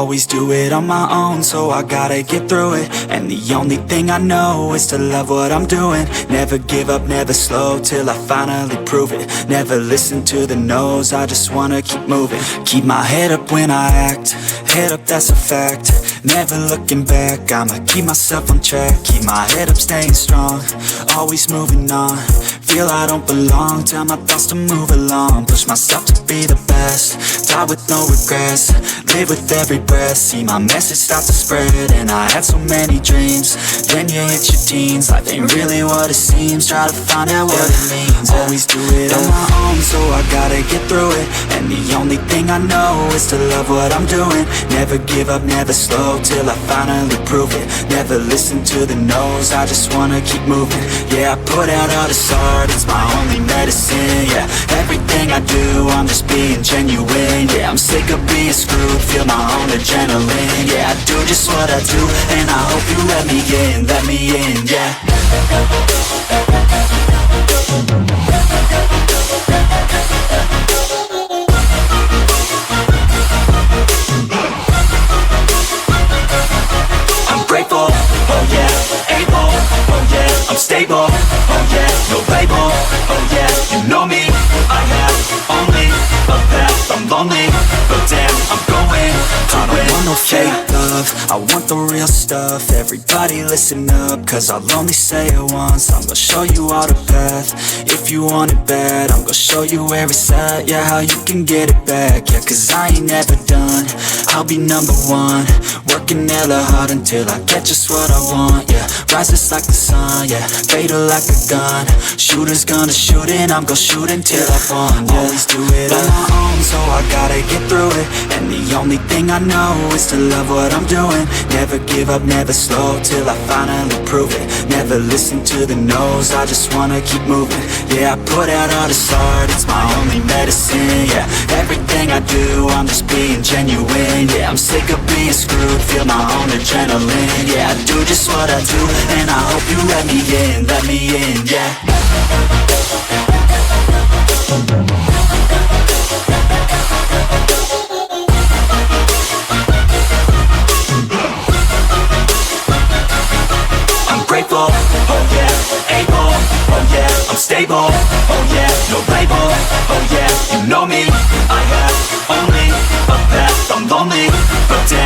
Always do it on my own, so I gotta get through it. And the only thing I know is to love what I'm doing. Never give up, never slow, till I finally prove it. Never listen to the no's, I just wanna keep moving. Keep my head up when I act, head up, that's a fact. Never looking back, I'ma keep myself on track. Keep my head up, staying strong, always moving on. Feel I don't belong, tell my thoughts to move along. Push myself to be the best, die with no regrets. Live with every breath, see my message start to spread. And I had so many dreams, then you hit your teens. Life ain't really what it seems, try to find out what it means. Always do it on my own, so I gotta get through it. And the only thing I know is to love what I'm doing. Never give up, never slow, till I finally prove it. Never listen to the no's, I just wanna keep moving. Yeah, I put out all this art, it's my only medicine. Yeah, everything I do, I'm just being genuine. Yeah, I'm sick of being screwed, feel my own adrenaline. Yeah, I do just what I do, and I hope you let me in, yeah. I'm grateful, oh yeah, able, oh yeah, I'm stable, oh yeah, no label, oh yeah, you know me, I have only a path, I'm lonely, but damn, I'm going to I don't want no fake love, I want the real stuff. Everybody listen up, cause I'll only say it once. I'm gonna show you all the path, if you want it bad. I'm gonna show you where it's at, yeah, how you can get it back. Yeah, cause I ain't never done, I'll be number one. Working hella hard until I get just what I want, yeah. Rises like the sun, yeah, fatal like a gun. Shooters gonna shoot and I'm gonna shoot until I fall, yeah. Always do it on my own, so I gotta get through it. And the only thing I know is to love what I'm doing. Never give up, never slow, till I finally prove it. Never listen to the no's, I just wanna keep moving. Yeah, I put out all this art, it's my only medicine. Yeah, everything I do, I'm just being genuine. Yeah, I'm sick of being screwed, feel my own adrenaline. Yeah, I do just what I do, and I hope you let me in, yeah. I'm grateful, oh yeah, able, oh yeah, I'm stable, oh yeah, no label, oh yeah, you know me, I have only a path, I'm lonely, but damn,